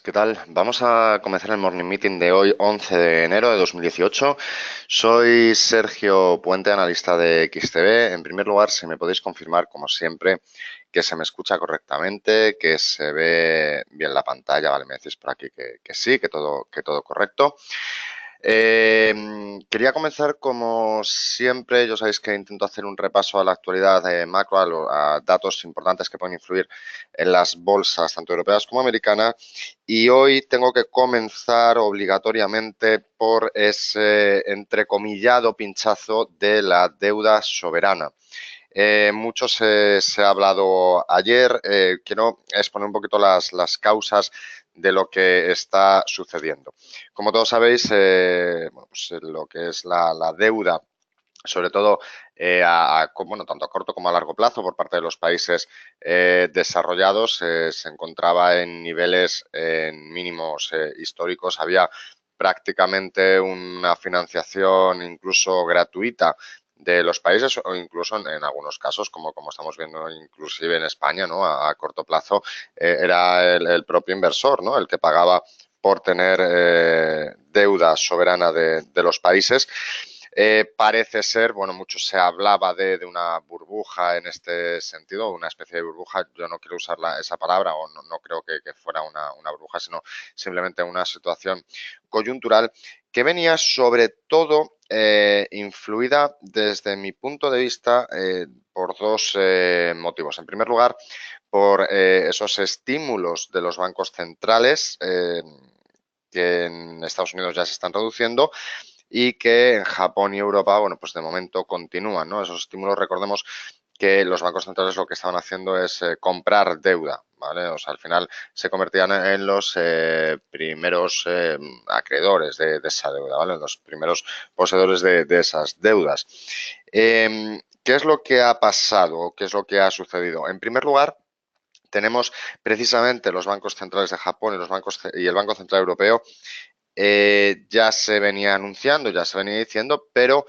¿Qué tal? Vamos a comenzar el Morning Meeting de hoy, 11 de enero de 2018. Soy Sergio Puente, analista de XTB. En primer lugar, si me podéis confirmar, como siempre, que se me escucha correctamente, que se ve bien la pantalla, ¿vale? Me decís por aquí que sí, que todo correcto. Quería comenzar como siempre, ya sabéis que intento hacer un repaso a la actualidad macro, a datos importantes que pueden influir en las bolsas, tanto europeas como americanas, y hoy tengo que comenzar obligatoriamente por ese entrecomillado pinchazo de la deuda soberana. Mucho se ha hablado ayer. Quiero exponer un poquito las causas de lo que está sucediendo. Como todos sabéis, bueno, pues lo que es la deuda, sobre todo bueno, tanto a corto como a largo plazo por parte de los países desarrollados, se encontraba en niveles en mínimos históricos. Había prácticamente una financiación incluso gratuita de los países o incluso en algunos casos, como estamos viendo inclusive en España, ¿no? A corto plazo era el propio inversor, ¿no? El que pagaba por tener deuda soberana de los países. Parece ser, bueno, mucho se hablaba de una burbuja en este sentido, una especie de burbuja. Yo no quiero usar esa palabra o no creo que fuera una burbuja, sino simplemente una situación coyuntural que venía sobre todo influida desde mi punto de vista por dos motivos. En primer lugar, por esos estímulos de los bancos centrales que en Estados Unidos ya se están reduciendo y que en Japón y Europa, bueno, pues de momento continúan, ¿no? Esos estímulos, recordemos que los bancos centrales lo que estaban haciendo es comprar deuda, ¿vale? O sea, al final se convertían en los primeros acreedores de esa deuda, ¿vale? Los primeros poseedores de esas deudas. ¿Qué es lo que ha pasado? ¿Qué es lo que ha sucedido? En primer lugar, tenemos precisamente los bancos centrales de Japón y el Banco Central Europeo ya se venía anunciando, ya se venía diciendo, pero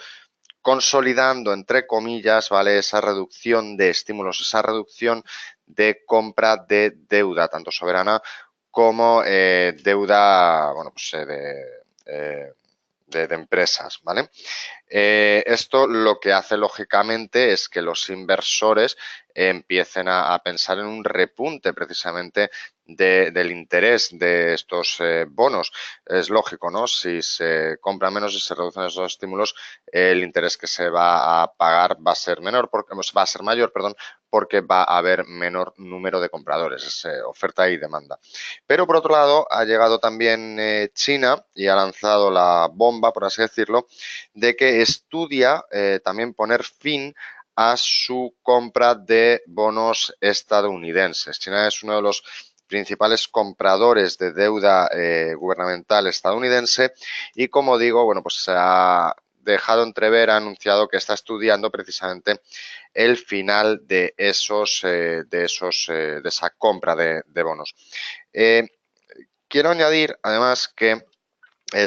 consolidando, entre comillas, ¿vale? Esa reducción de estímulos, esa reducción de compra de deuda, tanto soberana como deuda, bueno, pues de empresas, ¿vale? Esto lo que hace lógicamente es que los inversores empiecen a pensar en un repunte precisamente del interés de estos bonos. Es lógico, ¿no? Si se compra menos y se reducen esos estímulos, el interés que se va a pagar va a ser menor, porque va a ser mayor, perdón, porque va a haber menor número de compradores, es oferta y demanda. Pero por otro lado, ha llegado también China y ha lanzado la bomba, por así decirlo, de que estudia también poner fin a su compra de bonos estadounidenses. China es uno de los principales compradores de deuda gubernamental estadounidense y, como digo, bueno, pues se ha dejado entrever, ha anunciado que está estudiando precisamente el final de esa compra de bonos. Eh, Quiero añadir, además, que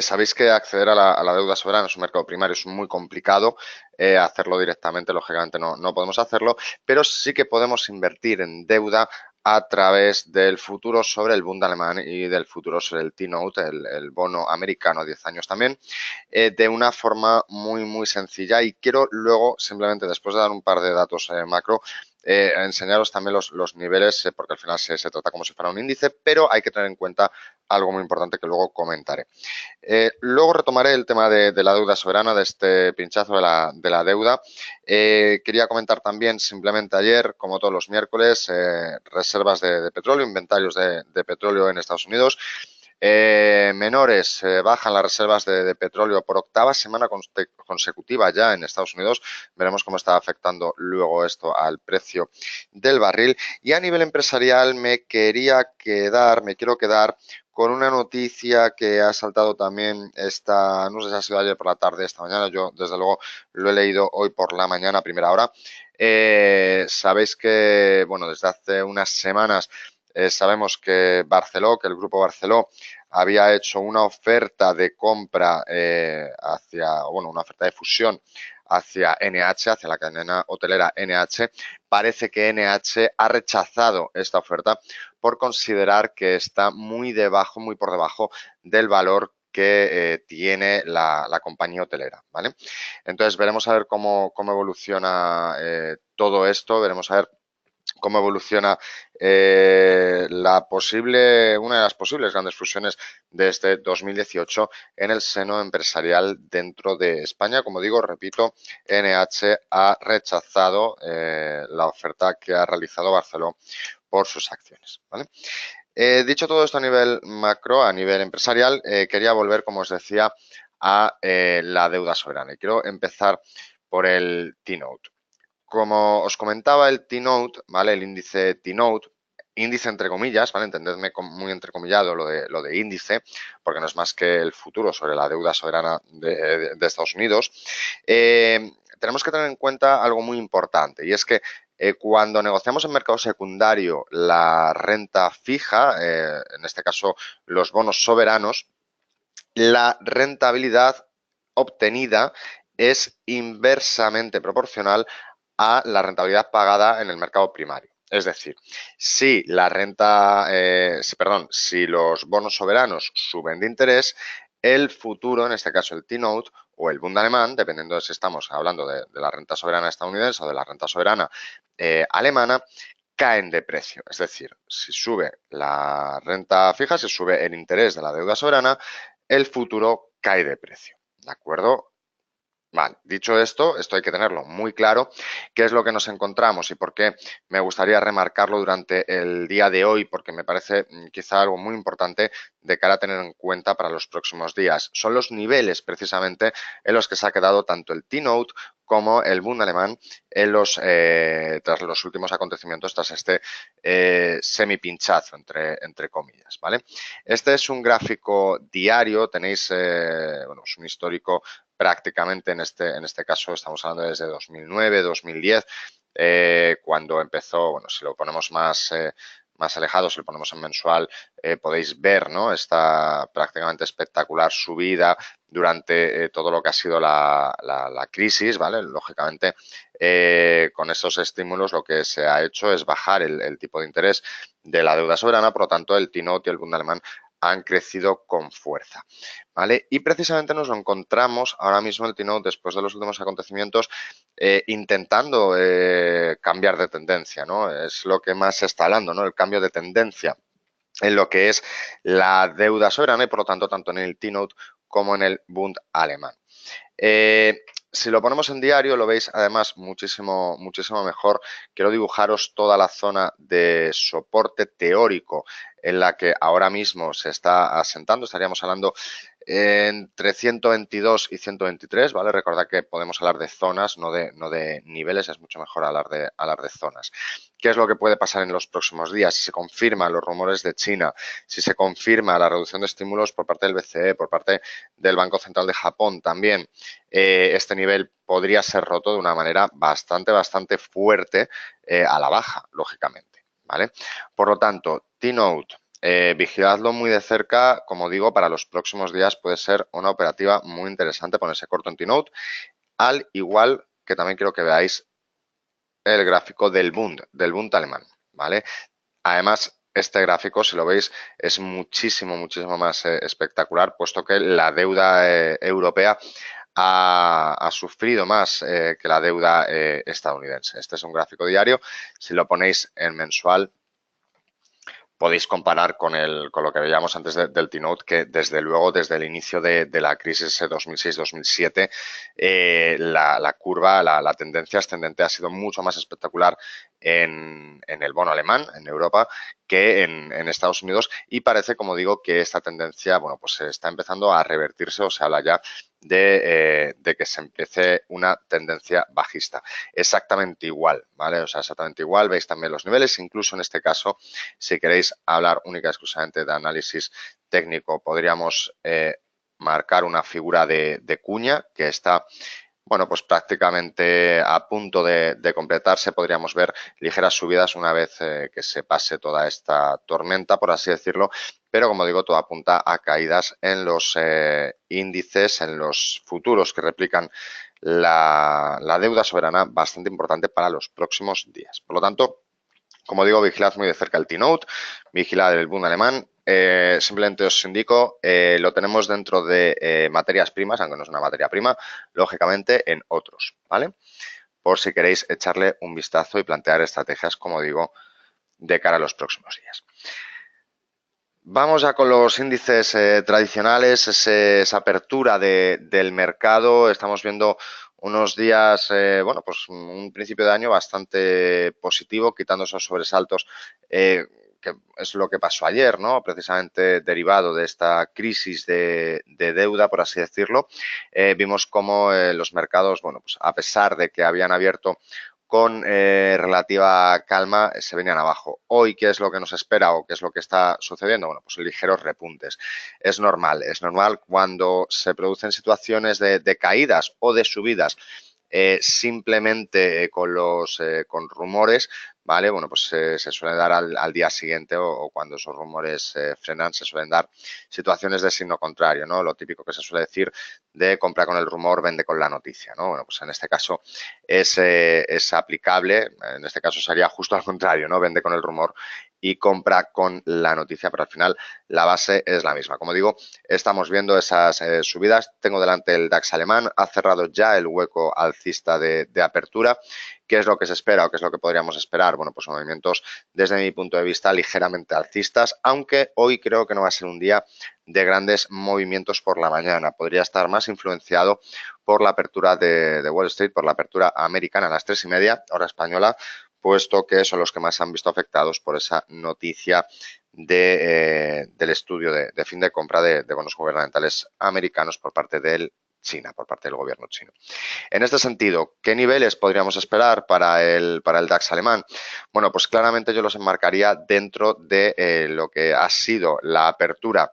sabéis que acceder a la deuda soberana en un mercado primario es muy complicado. Hacerlo directamente, lógicamente, no podemos hacerlo, pero sí que podemos invertir en deuda a través del futuro sobre el Bund alemán y del futuro sobre el T-Note, el bono americano a 10 años también, de una forma muy sencilla. Y quiero luego, simplemente después de dar un par de datos macro, enseñaros también los niveles, porque al final se trata como si fuera un índice, pero hay que tener en cuenta algo muy importante que luego comentaré. Luego retomaré el tema de la deuda soberana, de este pinchazo de la deuda. Quería comentar también, simplemente ayer, como todos los miércoles, reservas de petróleo, inventarios de petróleo en Estados Unidos. Menores, bajan las reservas de petróleo por octava semana consecutiva ya en Estados Unidos. Veremos cómo está afectando luego esto al precio del barril. Y a nivel empresarial me quiero quedar con una noticia que ha saltado también no sé si ha sido ayer por la tarde, esta mañana. Yo, desde luego, lo he leído hoy por la mañana, a primera hora. Sabéis que, bueno, desde hace unas semanas sabemos que el grupo Barceló, había hecho una oferta de compra una oferta de fusión hacia NH, hacia la cadena hotelera NH. Parece que NH ha rechazado esta oferta por considerar que está muy debajo, muy por debajo del valor que tiene la compañía hotelera, ¿vale? Entonces veremos a ver cómo evoluciona todo esto, veremos a ver cómo evoluciona una de las posibles grandes fusiones de este 2018 en el seno empresarial dentro de España. Como digo, repito, NH ha rechazado la oferta que ha realizado Barceló por sus acciones, ¿vale? Dicho todo esto a nivel macro, a nivel empresarial, quería volver, como os decía, a la deuda soberana. Y quiero empezar por el T-Note. Como os comentaba, el T-Note, ¿vale? El índice T-Note, índice entre comillas, ¿vale? Entendedme muy entrecomillado lo de índice, porque no es más que el futuro sobre la deuda soberana de Estados Unidos. Tenemos que tener en cuenta algo muy importante, y es que cuando negociamos en mercado secundario la renta fija, en este caso los bonos soberanos, la rentabilidad obtenida es inversamente proporcional a la rentabilidad pagada en el mercado primario. Es decir, si si los bonos soberanos suben de interés, el futuro, en este caso el T-Note o el Bund alemán, dependiendo de si estamos hablando de la renta soberana estadounidense o de la renta soberana alemana, caen de precio. Es decir, si sube la renta fija, si sube el interés de la deuda soberana, el futuro cae de precio. ¿De acuerdo? Vale, dicho esto, esto hay que tenerlo muy claro, qué es lo que nos encontramos y por qué me gustaría remarcarlo durante el día de hoy, porque me parece quizá algo muy importante de cara a tener en cuenta para los próximos días. Son los niveles precisamente en los que se ha quedado tanto el T-Note como el Bund alemán tras los últimos acontecimientos, tras este semi-pinchazo, entre comillas, ¿vale? Este es un gráfico diario, tenéis un histórico prácticamente en este caso estamos hablando desde 2009, 2010, cuando empezó, bueno, si lo ponemos más alejado, si lo ponemos en mensual, podéis ver, ¿no? Esta prácticamente espectacular subida durante todo lo que ha sido la crisis, ¿vale? Lógicamente, con estos estímulos lo que se ha hecho es bajar el tipo de interés de la deuda soberana, por lo tanto, el T-Note y el Bund alemán han crecido con fuerza, ¿vale? Y precisamente nos lo encontramos ahora mismo el T-Note después de los últimos acontecimientos intentando cambiar de tendencia, ¿no? Es lo que más se está hablando, ¿no? El cambio de tendencia en lo que es la deuda soberana y por lo tanto tanto en el T-Note como en el Bund alemán. Si lo ponemos en diario, lo veis además muchísimo mejor. Quiero dibujaros toda la zona de soporte teórico en la que ahora mismo se está asentando. Estaríamos hablando entre 122 y 123, ¿vale? Recordad que podemos hablar de zonas, no de niveles, es mucho mejor hablar de zonas. ¿Qué es lo que puede pasar en los próximos días? Si se confirman los rumores de China, si se confirma la reducción de estímulos por parte del BCE, por parte del Banco Central de Japón también, este nivel podría ser roto de una manera bastante fuerte a la baja, lógicamente, ¿vale? Por lo tanto, T-Note, vigiladlo muy de cerca, como digo, para los próximos días puede ser una operativa muy interesante ponerse corto en T-Note, al igual que también quiero que veáis el gráfico del Bund alemán, ¿vale? Además, este gráfico, si lo veis, es muchísimo más espectacular, puesto que la deuda europea ha sufrido más que la deuda estadounidense. Este es un gráfico diario. Si lo ponéis en mensual, podéis comparar con lo que veíamos antes del T-Note, que desde luego, desde el inicio de la crisis 2006-2007, la curva, la tendencia ascendente ha sido mucho más espectacular en el bono alemán, en Europa, que en Estados Unidos, y parece, como digo, que esta tendencia, bueno, pues se está empezando a revertirse, o se habla ya de que se empiece una tendencia bajista. Exactamente igual, ¿vale? O sea, exactamente igual, veis también los niveles, incluso en este caso, si queréis hablar única y exclusivamente de análisis técnico, podríamos marcar una figura de cuña que está, bueno, pues prácticamente a punto de completarse. Podríamos ver ligeras subidas una vez que se pase toda esta tormenta, por así decirlo, pero como digo, todo apunta a caídas en los índices, en los futuros que replican la deuda soberana bastante importante para los próximos días. Por lo tanto, como digo, vigilad muy de cerca el T-Note, vigilad el Bund alemán. Simplemente os indico, lo tenemos dentro de materias primas, aunque no es una materia prima, lógicamente en otros, ¿vale? Por si queréis echarle un vistazo y plantear estrategias, como digo, de cara a los próximos días. Vamos ya con los índices tradicionales, esa apertura del mercado. Estamos viendo unos días, bueno, pues un principio de año bastante positivo, quitando esos sobresaltos, que es lo que pasó ayer, ¿no? Precisamente derivado de esta crisis de deuda, por así decirlo. Vimos cómo los mercados, bueno, pues a pesar de que habían abierto con relativa calma, se venían abajo. Hoy, ¿qué es lo que nos espera o qué es lo que está sucediendo? Bueno, pues ligeros repuntes. Es normal cuando se producen situaciones de caídas o de subidas simplemente con rumores, ¿vale? Bueno, pues se suele dar al día siguiente o cuando esos rumores frenan, se suelen dar situaciones de signo contrario, ¿no? Lo típico que se suele decir de compra con el rumor, vende con la noticia, ¿no? Bueno, pues en este caso es aplicable, en este caso sería justo al contrario, ¿no? Vende con el rumor y compra con la noticia, pero al final la base es la misma. Como digo, estamos viendo esas subidas. Tengo delante el DAX alemán, ha cerrado ya el hueco alcista de apertura. ¿Qué es lo que se espera o qué es lo que podríamos esperar? Bueno, pues movimientos desde mi punto de vista ligeramente alcistas, aunque hoy creo que no va a ser un día de grandes movimientos por la mañana. Podría estar más influenciado por la apertura de Wall Street, por la apertura americana a las 3:30, hora española, puesto que son los que más se han visto afectados por esa noticia del estudio de fin de compra de bonos gubernamentales americanos por parte del China, por parte del gobierno chino. En este sentido, ¿qué niveles podríamos esperar para el DAX alemán? Bueno, pues claramente yo los enmarcaría dentro de lo que ha sido la apertura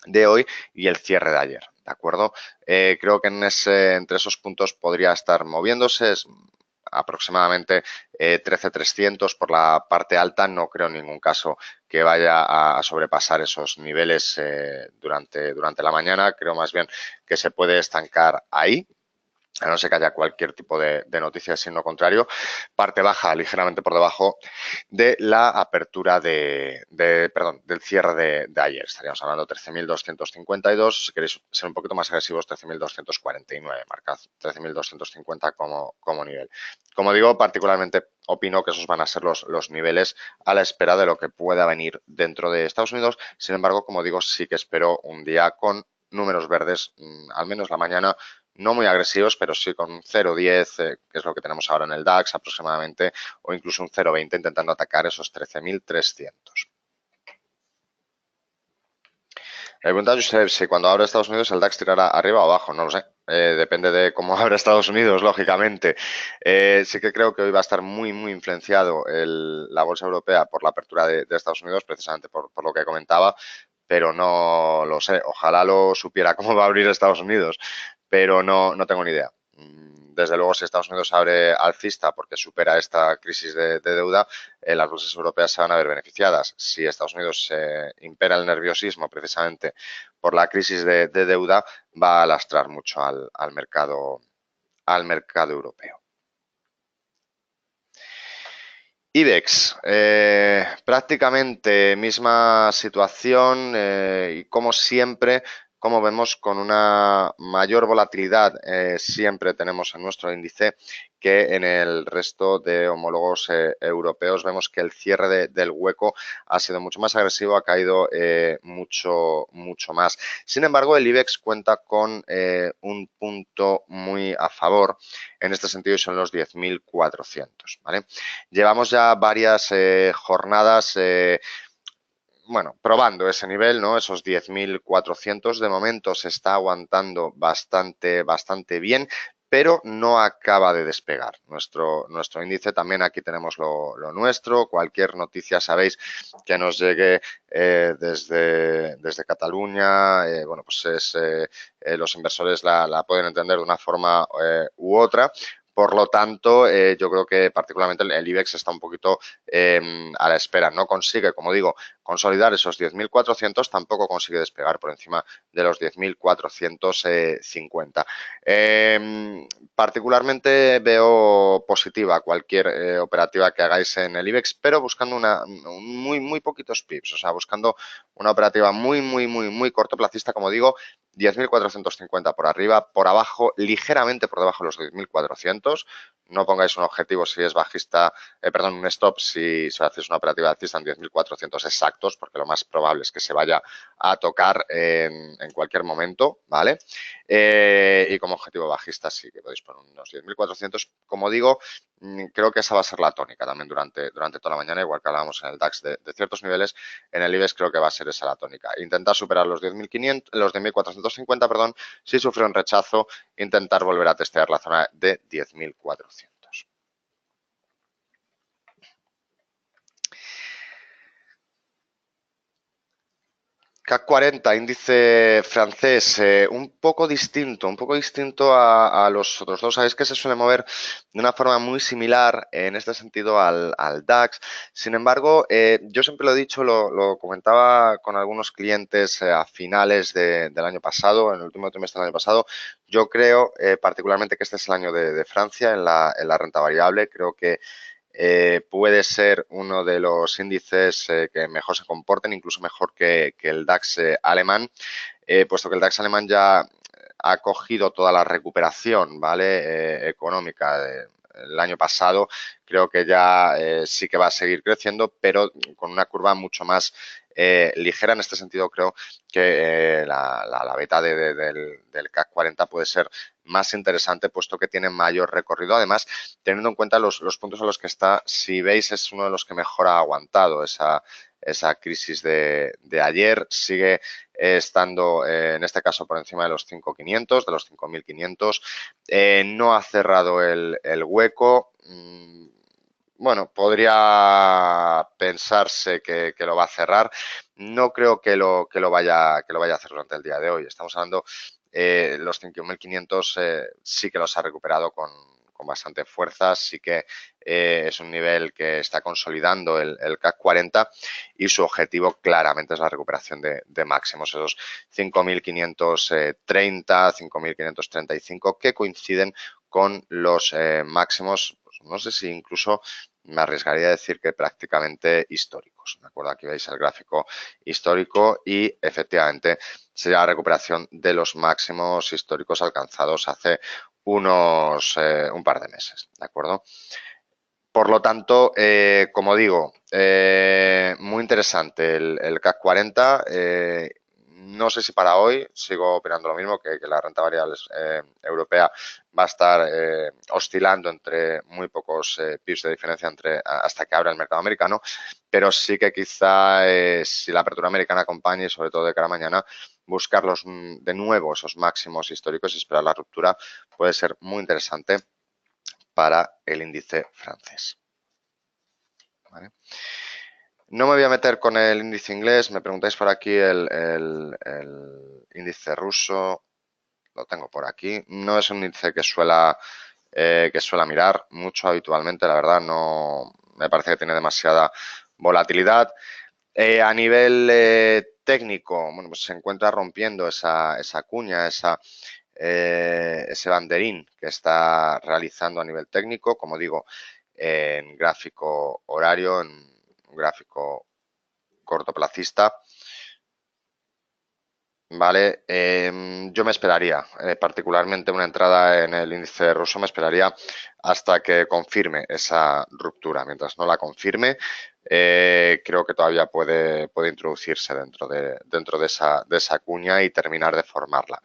de hoy y el cierre de ayer, ¿de acuerdo? Creo que entre esos puntos podría estar moviéndose, es aproximadamente 13.300 por la parte alta. No creo en ningún caso que vaya a sobrepasar esos niveles durante la mañana. Creo más bien que se puede estancar ahí, a no ser que haya cualquier tipo de noticia de signo contrario. Parte baja ligeramente por debajo de la apertura del cierre de ayer. Estaríamos hablando de 13.252, si queréis ser un poquito más agresivos, 13.249, marcad 13.250 como nivel. Como digo, particularmente opino que esos van a ser los niveles a la espera de lo que pueda venir dentro de Estados Unidos. Sin embargo, como digo, sí que espero un día con números verdes, al menos la mañana, no muy agresivos, pero sí con un 0,10, que es lo que tenemos ahora en el DAX aproximadamente, o incluso un 0,20 intentando atacar esos 13.300. Me pregunta Josep si cuando abra Estados Unidos el DAX tirará arriba o abajo, no lo sé. Depende de cómo abra Estados Unidos, lógicamente. Sí que creo que hoy va a estar muy influenciado la bolsa europea por la apertura de Estados Unidos, precisamente por lo que comentaba, pero no lo sé. Ojalá lo supiera cómo va a abrir Estados Unidos, pero no tengo ni idea. Desde luego, si Estados Unidos abre alcista porque supera esta crisis de deuda, las bolsas europeas se van a ver beneficiadas. Si Estados Unidos impera el nerviosismo precisamente por la crisis de deuda, va a lastrar mucho al mercado europeo. IBEX, prácticamente misma situación y como siempre, como vemos, con una mayor volatilidad siempre tenemos en nuestro índice que en el resto de homólogos europeos. Vemos que el cierre del hueco ha sido mucho más agresivo, ha caído mucho más. Sin embargo, el IBEX cuenta con un punto muy a favor en este sentido y son los 10.400, ¿vale? Llevamos ya varias jornadas, bueno, probando ese nivel, ¿no? Esos 10.400. De momento se está aguantando bastante bien, pero no acaba de despegar. Nuestro índice también, aquí tenemos lo nuestro. Cualquier noticia, sabéis, que nos llegue desde Cataluña, bueno, pues los inversores la pueden entender de una forma u otra, Por lo tanto, yo creo que particularmente el IBEX está un poquito a la espera. No consigue, como digo, consolidar esos 10.400, tampoco consigue despegar por encima de los 10.450. Particularmente veo positiva cualquier operativa que hagáis en el IBEX, pero buscando muy poquitos pips, o sea, buscando una operativa muy cortoplacista, como digo, 10.450 por arriba, por abajo, ligeramente por debajo de los 10.400. No pongáis un objetivo si es bajista, perdón, un stop si hacéis una operativa alcista en 10.400 exactos, porque lo más probable es que se vaya a tocar en cualquier momento, ¿vale? Y como objetivo bajista sí que podéis poner unos 10.400. Como digo, creo que esa va a ser la tónica también durante toda la mañana, igual que hablábamos en el DAX de ciertos niveles, en el IBEX creo que va a ser esa la tónica. Intentar superar los 10.500, los 10.450, perdón, si sufre un rechazo, intentar volver a testear la zona de 10.400. CAC 40, índice francés, un poco distinto a los otros dos. Sabéis que se suele mover de una forma muy similar en este sentido al DAX. Sin embargo, yo siempre lo he dicho, lo comentaba con algunos clientes a finales del año pasado, en el último trimestre del año pasado. Yo creo particularmente que este es el año de Francia en la renta variable. Creo que puede ser uno de los índices que mejor se comporten, incluso mejor que el DAX alemán, puesto que el DAX alemán ya ha cogido toda la recuperación, ¿vale? Económica el año pasado. Creo que ya sí que va a seguir creciendo, pero con una curva mucho más ligera. En este sentido, creo que la beta del CAC 40 puede ser más interesante, puesto que tiene mayor recorrido. Además, teniendo en cuenta los puntos a los que está, si veis, es uno de los que mejor ha aguantado esa crisis de ayer. Sigue estando, en este caso, por encima de los 5.500, de los 5.500. No ha cerrado el hueco. Bueno, podría pensarse que lo va a cerrar. No creo que lo vaya a hacer durante el día de hoy. Estamos hablando, los 5.500 sí que los ha recuperado con bastante fuerza. Sí que es un nivel que está consolidando el CAC 40 y su objetivo claramente es la recuperación de máximos, esos 5.530, 5.535 que coinciden con los máximos, pues no sé si incluso me arriesgaría a decir que prácticamente históricos. ¿De acuerdo? Aquí veis el gráfico histórico y efectivamente sería la recuperación de los máximos históricos alcanzados hace un par de meses. ¿De acuerdo? Por lo tanto, como digo, muy interesante el CAC 40. No sé si para hoy sigo opinando lo mismo, que la renta variable europea va a estar oscilando entre muy pocos pips de diferencia hasta que abra el mercado americano, pero sí que quizá si la apertura americana acompaña y sobre todo de cara a mañana, buscarlos de nuevo esos máximos históricos y esperar la ruptura puede ser muy interesante para el índice francés. ¿Vale? No me voy a meter con el índice inglés. Me preguntáis por aquí el índice ruso. Lo tengo por aquí. No es un índice que suela mirar mucho habitualmente. La verdad, no me parece que tiene demasiada volatilidad. A nivel técnico, bueno, pues se encuentra rompiendo esa cuña, ese banderín que está realizando a nivel técnico, como digo, en gráfico horario, en un gráfico cortoplacista. Vale, yo me esperaría, particularmente una entrada en el índice ruso, me esperaría hasta que confirme esa ruptura. Mientras no la confirme, creo que todavía puede introducirse dentro de esa cuña y terminar de formarla.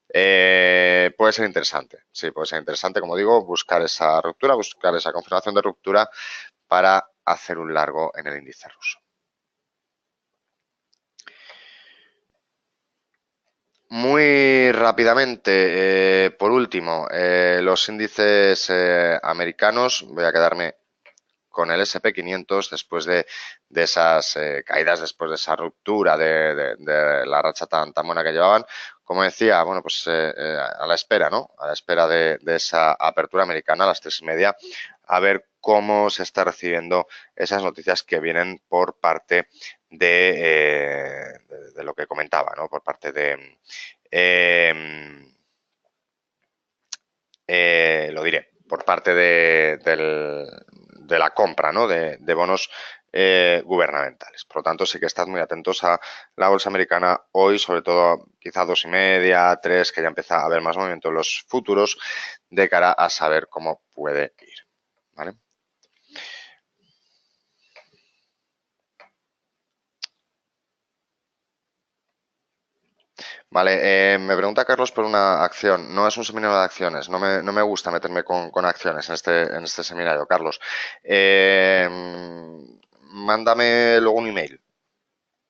Puede ser interesante, sí, puede ser interesante, como digo, buscar esa ruptura, buscar esa confirmación de ruptura para hacer un largo en el índice ruso. Muy rápidamente, por último, los índices americanos, voy a quedarme con el SP500 después de esas caídas, después de esa ruptura de la racha tan buena que llevaban. como decía, bueno, pues a la espera, ¿no? A la espera de esa apertura americana a las 3:30, a ver cómo se está recibiendo esas noticias que vienen por parte de lo que comentaba, ¿no? Por parte de, lo diré, por parte de la compra, ¿no? De bonos gubernamentales. Por lo tanto, sí que estad muy atentos a la bolsa americana hoy, sobre todo quizá 2:30, 3, que ya empieza a haber más movimiento en los futuros de cara a saber cómo puede ir. ¿Vale? Vale, me pregunta Carlos por una acción. No es un seminario de acciones. No me gusta meterme con acciones en este seminario, Carlos. Mándame luego un email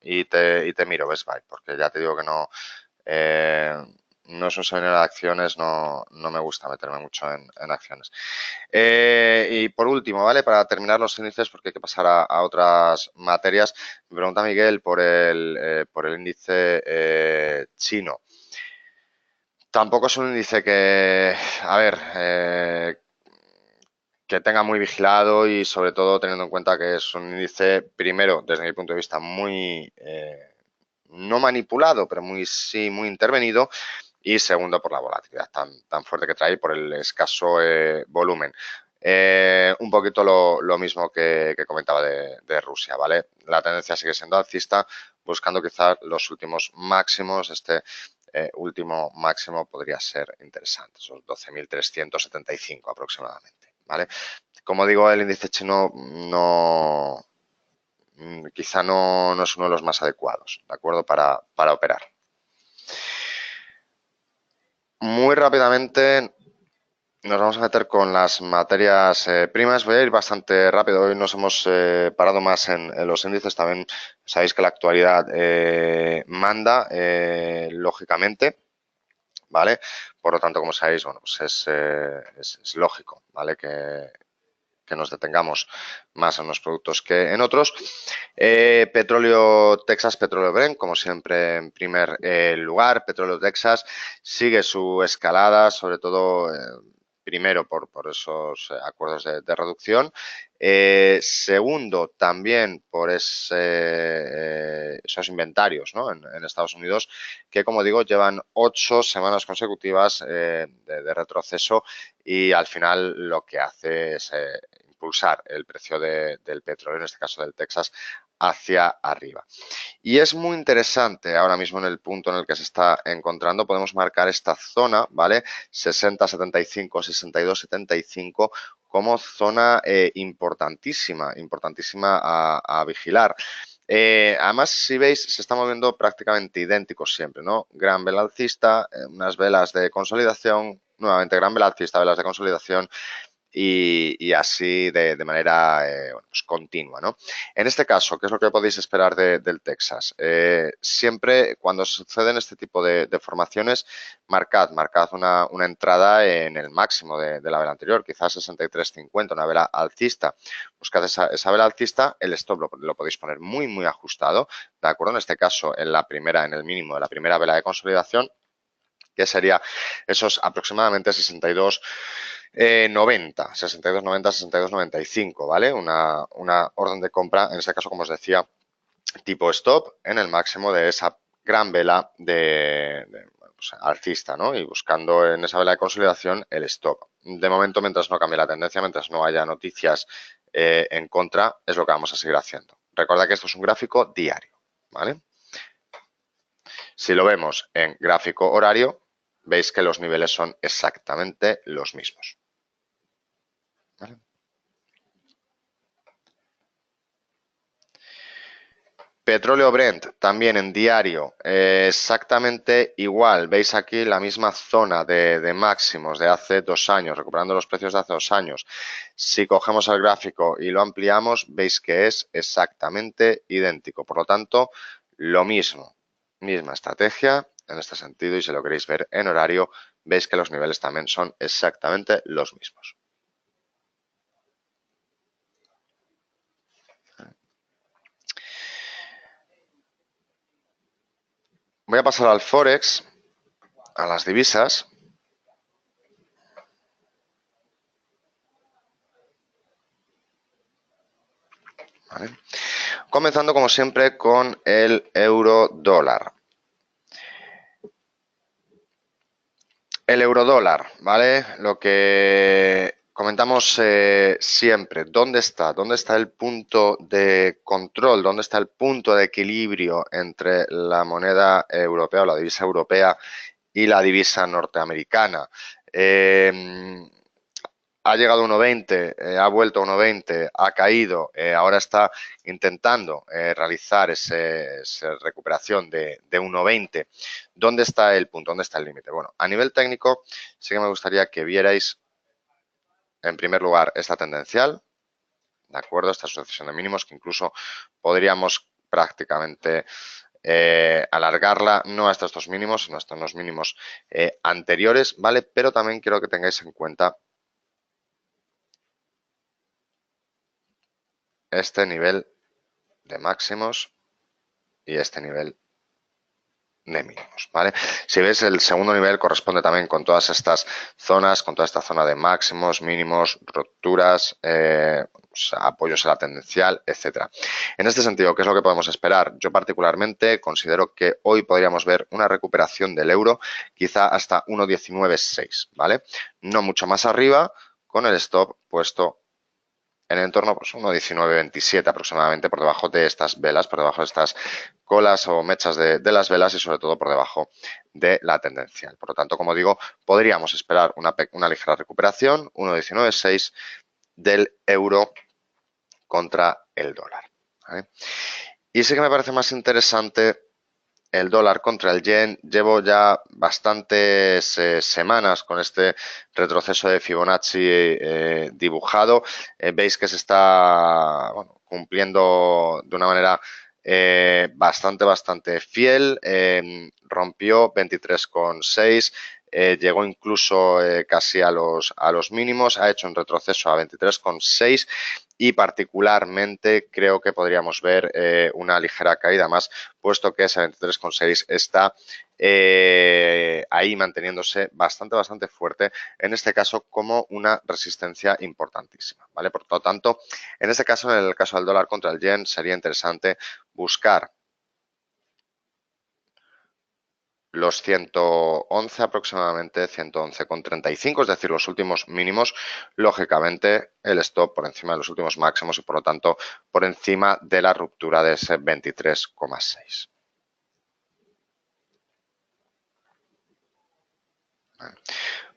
y te miro, Best Buy, porque ya te digo que eh, no es un seminario de acciones, no me gusta meterme mucho en acciones. Y por último, ¿vale? Para terminar los índices, porque hay que pasar a otras materias, me pregunta Miguel por el índice chino. Tampoco es un índice que, a ver, que tenga muy vigilado y sobre todo teniendo en cuenta que es un índice, primero, desde mi punto de vista, muy, no manipulado, pero sí, muy intervenido. Y segundo, por la volatilidad tan fuerte que trae y por el escaso volumen. Un poquito lo mismo que comentaba de Rusia, ¿vale? La tendencia sigue siendo alcista, buscando quizás los últimos máximos. Este último máximo podría ser interesante, esos 12.375 aproximadamente, ¿vale? Como digo, el índice chino quizá no es uno de los más adecuados, ¿de acuerdo? Para operar. Muy rápidamente nos vamos a meter con las materias primas. Voy a ir bastante rápido. Hoy nos hemos parado más en los índices. También sabéis que la actualidad manda, lógicamente, ¿vale? Por lo tanto, como sabéis, bueno, pues es lógico, ¿vale? Que nos detengamos más en unos productos que en otros. Petróleo Texas, Petróleo Brent, como siempre en primer lugar. Petróleo Texas sigue su escalada, sobre todo primero por esos acuerdos de reducción. Segundo, también por esos inventarios, ¿no? en Estados Unidos, que como digo, llevan 8 semanas consecutivas de retroceso y al final lo que hace es impulsar el precio del petróleo, en este caso del Texas, hacia arriba. Y es muy interesante ahora mismo en el punto en el que se está encontrando, podemos marcar esta zona, ¿vale? 60-75, 62-75 como zona importantísima a vigilar. Además, si veis, se está moviendo prácticamente idéntico siempre, ¿no? Gran vela alcista, unas velas de consolidación, nuevamente gran vela alcista, velas de consolidación y así de manera bueno, pues continua, ¿no? En este caso, ¿qué es lo que podéis esperar del Texas? Siempre cuando suceden este tipo de formaciones, marcad una entrada en el máximo de la vela anterior, quizás 63.50, una vela alcista. Buscad esa vela alcista, el stop lo podéis poner muy ajustado, ¿de acuerdo? En este caso, en el mínimo de la primera vela de consolidación, que sería esos aproximadamente 62,90, 62,90, 62,95, ¿vale? Una orden de compra, en este caso, como os decía, tipo stop en el máximo de esa gran vela pues, alcista, ¿no? Y buscando en esa vela de consolidación el stop. De momento, mientras no cambie la tendencia, mientras no haya noticias en contra, es lo que vamos a seguir haciendo. Recuerda que esto es un gráfico diario, ¿vale? Si lo vemos en gráfico horario, veis que los niveles son exactamente los mismos. ¿Vale? Petróleo Brent, también en diario, exactamente igual. Veis aquí la misma zona de máximos de hace 2 años, recuperando los precios de hace 2 años. Si cogemos el gráfico y lo ampliamos, veis que es exactamente idéntico. Por lo tanto, lo mismo, misma estrategia en este sentido, y si lo queréis ver en horario, veis que los niveles también son exactamente los mismos. Voy a pasar al Forex. a las divisas. ¿Vale? Comenzando como siempre con el euro dólar. El eurodólar, ¿vale? Lo que comentamos siempre, ¿dónde está? ¿Dónde está el punto de control? ¿Dónde está el punto de equilibrio entre la moneda europea o la divisa europea y la divisa norteamericana? Ha llegado a 1,20, ha vuelto a 1,20, ha caído, ahora está intentando realizar esa recuperación de 1,20. ¿Dónde está el punto? ¿Dónde está el límite? Bueno, a nivel técnico sí que me gustaría que vierais en primer lugar esta tendencial, ¿de acuerdo? Esta sucesión de mínimos que incluso podríamos prácticamente alargarla no hasta estos mínimos, sino hasta unos mínimos anteriores, ¿vale? Pero también quiero que tengáis en cuenta este nivel de máximos y este nivel de mínimos, ¿vale? Si veis, el segundo nivel corresponde también con todas estas zonas, con toda esta zona de máximos, mínimos, rupturas, apoyos a la tendencial, etcétera. En este sentido, ¿qué es lo que podemos esperar? Yo particularmente considero que hoy podríamos ver una recuperación del euro quizá hasta 1,19,6, ¿vale? No mucho más arriba, con el stop puesto en el entorno, pues 1,1927 aproximadamente, por debajo de estas velas, por debajo de estas colas o mechas de las velas y sobre todo por debajo de la tendencial. Por lo tanto, como digo, podríamos esperar una ligera recuperación, 1,19,6 del euro contra el dólar, ¿vale? Y sí que me parece más interesante el dólar contra el yen. Llevo ya bastantes semanas con este retroceso de Fibonacci dibujado. Veis que se está cumpliendo de una manera bastante fiel. Rompió 23,6. Llegó incluso casi a los mínimos, ha hecho un retroceso a 23,6 y particularmente creo que podríamos ver una ligera caída más, puesto que ese 23,6 está ahí manteniéndose bastante fuerte, en este caso como una resistencia importantísima, ¿vale? Por lo tanto, en este caso, en el caso del dólar contra el yen, sería interesante buscar los 111 aproximadamente, 111,35, es decir, los últimos mínimos, lógicamente el stop por encima de los últimos máximos y por lo tanto por encima de la ruptura de ese 23,6.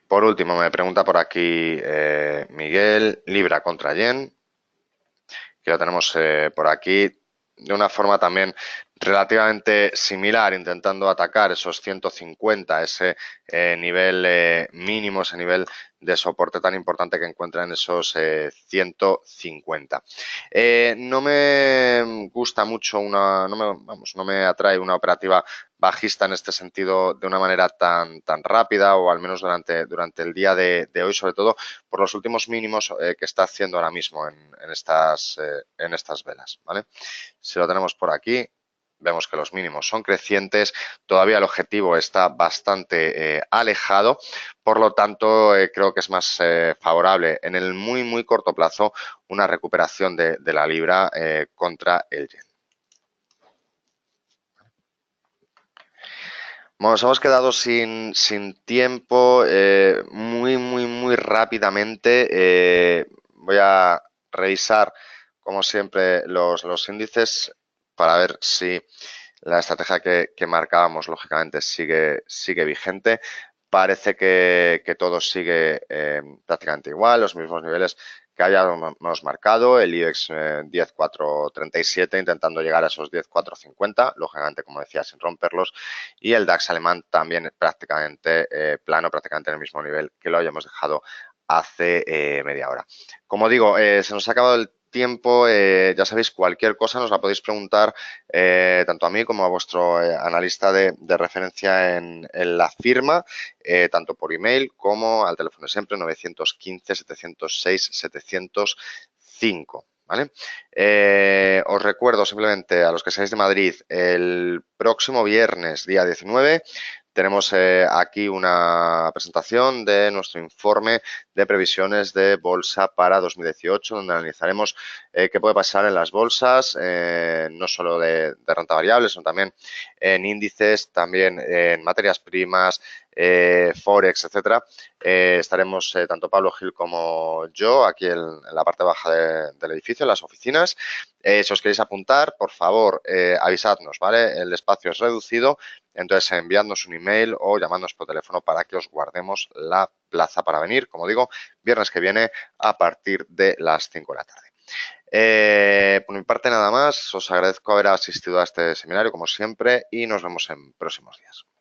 Por último, me pregunta por aquí Miguel, libra contra yen, que lo tenemos por aquí de una forma también relativamente similar, intentando atacar esos 150, ese nivel mínimo, ese nivel de soporte tan importante que encuentra en esos 150. No me gusta mucho no me atrae una operativa bajista en este sentido de una manera tan rápida, o al menos durante el día de hoy, sobre todo por los últimos mínimos que está haciendo ahora mismo en estas velas, ¿vale? Si lo tenemos por aquí, vemos que los mínimos son crecientes, todavía el objetivo está bastante alejado, por lo tanto creo que es más favorable en el muy corto plazo una recuperación de la libra contra el yen. Bueno, nos hemos quedado sin tiempo. Muy rápidamente voy a revisar, como siempre, los índices para ver si la estrategia que marcábamos, lógicamente, sigue vigente. Parece que todo sigue prácticamente igual, los mismos niveles que hayamos marcado, el IBEX 10,437 intentando llegar a esos 10,450, lógicamente, como decía, sin romperlos, y el DAX alemán también prácticamente plano, prácticamente en el mismo nivel que lo habíamos dejado hace media hora. Como digo, se nos ha acabado el tiempo, ya sabéis, cualquier cosa nos la podéis preguntar tanto a mí como a vuestro analista de referencia en la firma, tanto por email como al teléfono de siempre 915-706-705. ¿Vale? Os recuerdo simplemente a los que seáis de Madrid, el próximo viernes, día 19, tenemos aquí una presentación de nuestro informe de previsiones de bolsa para 2018, donde analizaremos qué puede pasar en las bolsas, no solo de renta variable, sino también en índices, también en materias primas, Forex, etcétera. Estaremos tanto Pablo Gil como yo aquí en la parte baja del edificio, en las oficinas. Si os queréis apuntar, por favor, avisadnos, ¿vale? El espacio es reducido, entonces enviadnos un email o llamadnos por teléfono para que os guardemos la plaza para venir, como digo, viernes que viene a partir de las 5 de la tarde. Por mi parte nada más, os agradezco haber asistido a este seminario como siempre y nos vemos en próximos días.